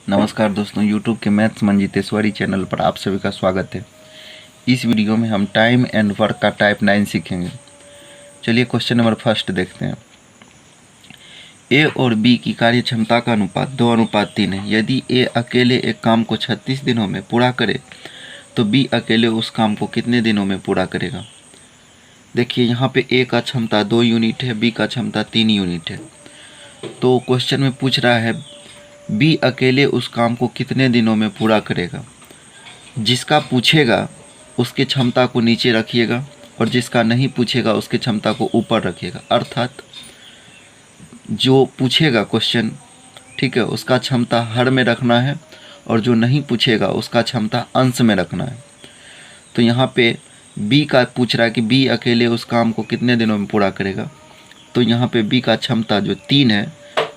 नमस्कार दोस्तों, YouTube के मैथ्स मंजितेश्वरी चैनल पर आप सभी का स्वागत है। इस वीडियो में हम टाइम एंड वर्क का टाइप 9 सीखेंगे। चलिए क्वेश्चन नंबर फर्स्ट देखते हैं। ए और बी की कार्य क्षमता का अनुपात 2:3 है। यदि ए अकेले एक काम को 36 दिनों में पूरा करे तो बी अकेले उस काम को कितने दिनों में पूरा करेगा। देखिए यहाँ पे ए का क्षमता 2 यूनिट है, बी का क्षमता 3 यूनिट है। तो क्वेश्चन में पूछ रहा है बी अकेले उस काम को कितने दिनों में पूरा करेगा। जिसका पूछेगा उसके क्षमता को नीचे रखिएगा और जिसका नहीं पूछेगा उसके क्षमता को ऊपर रखिएगा। अर्थात जो पूछेगा क्वेश्चन, ठीक है, उसका क्षमता हर में रखना है और जो नहीं पूछेगा उसका क्षमता अंश में रखना है। तो यहाँ पे बी का पूछ रहा है कि बी अकेले उस काम को कितने दिनों में पूरा करेगा। तो यहाँ पे बी का क्षमता जो 3 है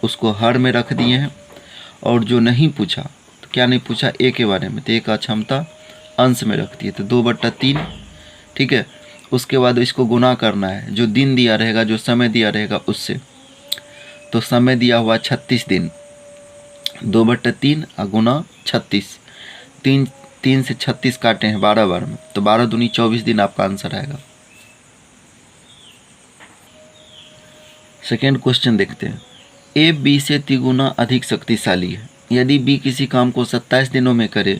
उसको हर में रख दिए हैं और जो नहीं पूछा, तो क्या नहीं पूछा, ए के बारे में, तो ए का क्षमता अंश में रख दिए, तो 2/3, ठीक है। उसके बाद इसको गुना करना है, जो दिन दिया रहेगा, जो समय दिया रहेगा उससे। तो समय दिया हुआ 36 दिन, 2/3 गुना 36, 3 से 36 काटे हैं 12 बार में, तो 12 दूनी 24 दिन आपका आंसर आएगा। सेकेंड क्वेश्चन देखते हैं। ए बी से तिगुना अधिक शक्तिशाली है। यदि बी किसी काम को 27 दिनों में करे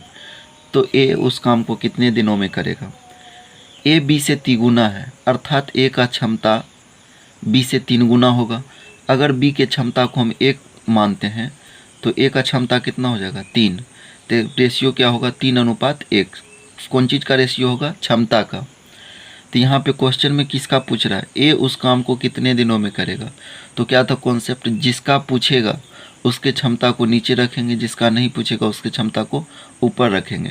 तो ए उस काम को कितने दिनों में करेगा। ए बी से तिगुना है, अर्थात ए का क्षमता बी से 3 गुना होगा। अगर बी के क्षमता को हम 1 मानते हैं तो ए का क्षमता कितना हो जाएगा, 3। तो रेशियो क्या होगा, 3:1। कौन चीज़ का रेशियो होगा, क्षमता का। तो यहाँ पे क्वेश्चन में किसका पूछ रहा है, ए उस काम को कितने दिनों में करेगा। तो क्या था कॉन्सेप्ट, जिसका पूछेगा उसके क्षमता को नीचे रखेंगे, जिसका नहीं पूछेगा उसके क्षमता को ऊपर रखेंगे।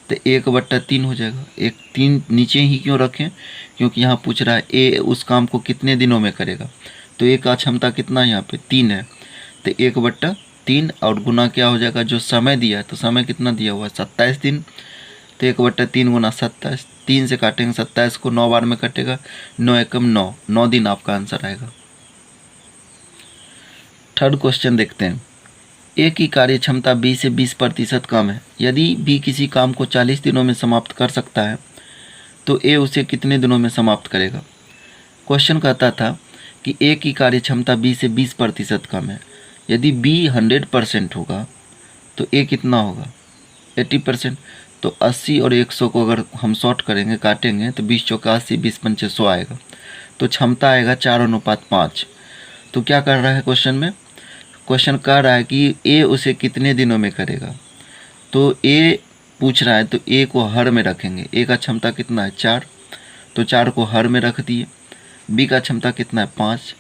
तो 1/3 हो जाएगा। 3 नीचे ही क्यों रखें, क्योंकि यहाँ पूछ रहा है ए उस काम को कितने दिनों में करेगा। तो ए का क्षमता कितना है, यहाँ पे 3 है, तो 1/3 और गुना क्या हो जाएगा, जो समय दिया है, तो समय कितना दिया हुआ है, 27 दिन। तो 1/3 गुना 27, 3 से काटेंगे 27 को, 9 बार में कटेगा, 9 एकम 9, 9 दिन आपका आंसर आएगा। थर्ड क्वेश्चन देखते हैं। ए की कार्य क्षमता बी से 20% कम है। यदि बी किसी काम को 40 दिनों में समाप्त कर सकता है तो ए उसे कितने दिनों में समाप्त करेगा। क्वेश्चन कहता था कि ए की कार्य क्षमता बी से 20% कम है। यदि बी 100% होगा तो ए कितना होगा, 80%। तो 80 और 100 को अगर हम शॉर्ट करेंगे, काटेंगे, तो 20 चौका 80, 20 पंचे 100 आएगा। तो क्षमता आएगा 4:5। तो क्या कर रहा है क्वेश्चन में, क्वेश्चन कह रहा है कि ए उसे कितने दिनों में करेगा। तो ए पूछ रहा है तो ए को हर में रखेंगे। ए का क्षमता कितना है, 4, तो 4 को हर में रख दिए। बी का क्षमता कितना है, 5,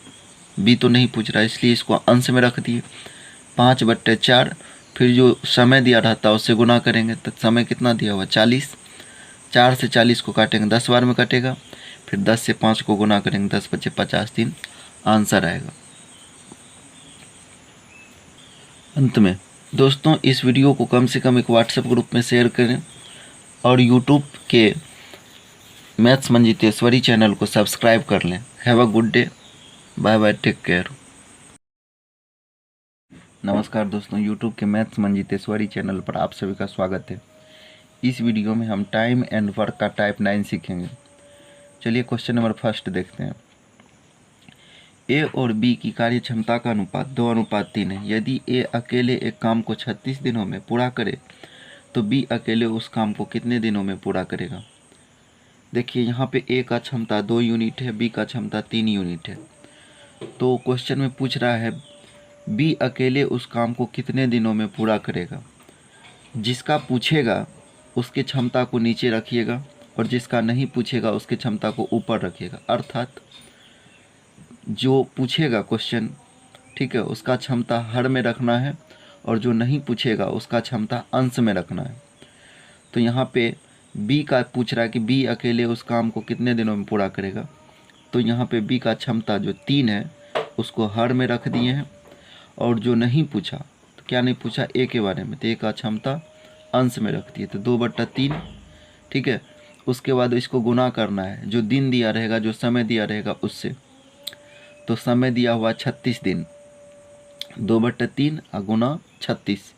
बी तो नहीं पूछ रहा है इसलिए इसको अंश में रख दिए, 5/4। फिर जो समय दिया रहता है उससे गुना करेंगे, तो समय कितना दिया हुआ, 40, 4 से 40 को काटेंगे 10 बार में कटेगा, फिर 10 से 5 को गुना करेंगे, 10 × 5 = 50 दिन आंसर आएगा। अंत में दोस्तों, इस वीडियो को कम से कम एक व्हाट्सएप ग्रुप में शेयर करें और यूट्यूब के मैथ्स मंजितेश्वरी चैनल को सब्सक्राइब कर लें। Have a good day, bye bye, take care. नमस्कार दोस्तों, YouTube के मैथ्स मंजितेश्वरी चैनल पर आप सभी का स्वागत है। इस वीडियो में हम टाइम एंड वर्क का टाइप 9 सीखेंगे। चलिए क्वेश्चन नंबर फर्स्ट देखते हैं। ए और बी की कार्य क्षमता का अनुपात 2:3 है। यदि ए अकेले एक काम को 36 दिनों में पूरा करे तो बी अकेले उस काम को कितने दिनों में पूरा करेगा। देखिए यहाँ पे ए का क्षमता 2 यूनिट है, बी का क्षमता 3 यूनिट है। तो क्वेश्चन में पूछ रहा है बी अकेले उस काम को कितने दिनों में पूरा करेगा। जिसका पूछेगा उसके क्षमता को नीचे रखिएगा और जिसका नहीं पूछेगा उसके क्षमता को ऊपर रखिएगा। अर्थात जो पूछेगा क्वेश्चन, ठीक है, उसका क्षमता हर में रखना है और जो नहीं पूछेगा उसका क्षमता अंश में रखना है। तो यहाँ पे बी का पूछ रहा है कि बी अकेले उस काम को कितने दिनों में पूरा करेगा। तो यहाँ पे बी का क्षमता जो 3 है उसको हर में रख दिए हैं और जो नहीं पूछा, तो क्या नहीं पूछा, ए के बारे में, तो ए का क्षमता अंश में रख दिए, तो 2/3, ठीक है। उसके बाद इसको गुना करना है, जो दिन दिया रहेगा, जो समय दिया रहेगा उससे। तो समय दिया हुआ 36 दिन, 2/3 गुना 36,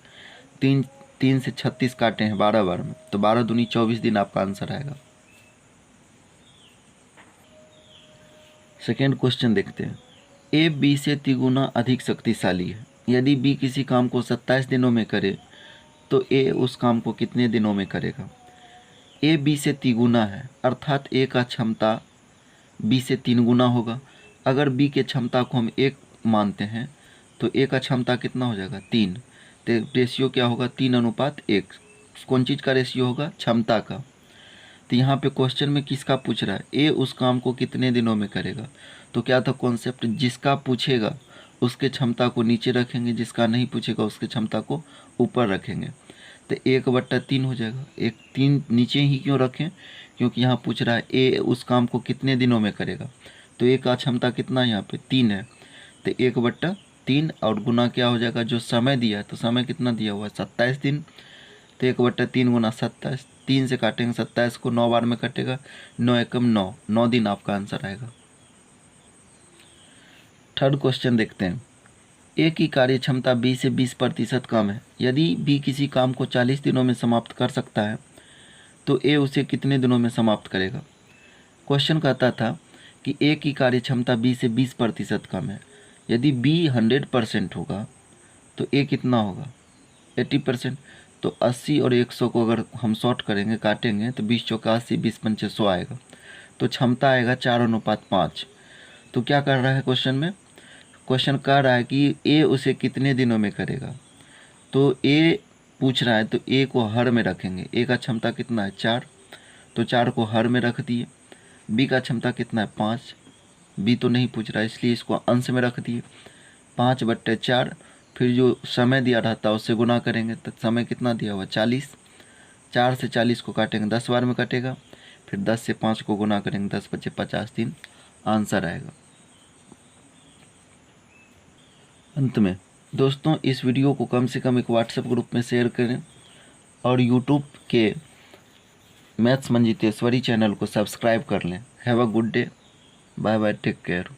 तीन तीन से 36 काटे हैं 12 बार में, तो 12 दूनी 24 दिन आपका आंसर आएगा। सेकेंड क्वेश्चन देखते हैं। ए बी से तिगुना अधिक शक्तिशाली है। यदि बी किसी काम को 27 दिनों में करे तो ए उस काम को कितने दिनों में करेगा। ए बी से तिगुना है, अर्थात ए का क्षमता बी से 3 गुना होगा। अगर बी के क्षमता को हम 1 मानते हैं तो ए का क्षमता कितना हो जाएगा 3। तो रेशियो क्या होगा 3:1। कौन चीज़ का रेशियो होगा, क्षमता का। तो यहाँ पे क्वेश्चन में किसका पूछ रहा है, ए उस काम को कितने दिनों में करेगा। तो क्या था कॉन्सेप्ट, जिसका पूछेगा उसके क्षमता को नीचे रखेंगे, जिसका नहीं पूछेगा उसके क्षमता को ऊपर रखेंगे। तो 1/3 हो जाएगा। 3 नीचे ही क्यों रखें, क्योंकि यहाँ पूछ रहा है ए उस काम को कितने दिनों में करेगा। तो ए का क्षमता कितना है यहाँ पे 3 है, तो 1/3 और गुना क्या हो जाएगा जो समय दिया है, तो समय कितना दिया हुआ है 27 दिन। तो 1/3 गुना 27, 3 से काटेंगे 27 को 9 बार में कटेगा, 9 एकम 9, 9 दिन आपका आंसर आएगा। थर्ड क्वेश्चन देखते हैं। ए की कार्य क्षमता बी से 20% कम है। यदि बी किसी काम को 40 दिनों में समाप्त कर सकता है तो ए उसे कितने दिनों में समाप्त करेगा। क्वेश्चन कहता था कि ए की कार्य क्षमता बी से 20% कम है। यदि बी 100% होगा तो ए कितना होगा 80%। तो 80 और 100 को अगर हम शॉर्ट करेंगे, काटेंगे, तो 20 चौका 80, 20 पंचे 100 आएगा। तो क्षमता आएगा 4:5। तो क्या कर रहा है क्वेश्चन में, क्वेश्चन कह रहा है कि ए उसे कितने दिनों में करेगा। तो ए पूछ रहा है तो ए को हर में रखेंगे। ए का क्षमता कितना है 4, तो 4 को हर में रख दिए। बी का क्षमता कितना है 5, बी तो नहीं पूछ रहा है इसलिए इसको अंश में रख दिए। 5/4, फिर जो समय दिया रहता है उससे गुना करेंगे तो समय कितना दिया हुआ 40। 4 से 40 को काटेंगे 10 बार में कटेगा, फिर 10 से 5 को गुना करेंगे 10 बचे 50 दिन आंसर आएगा। अंत में दोस्तों इस वीडियो को कम से कम एक व्हाट्सएप ग्रुप में शेयर करें और यूट्यूब के मैथ्स मंजितेश्वरी चैनल को सब्सक्राइब कर लें। Have a good day, bye bye, take care.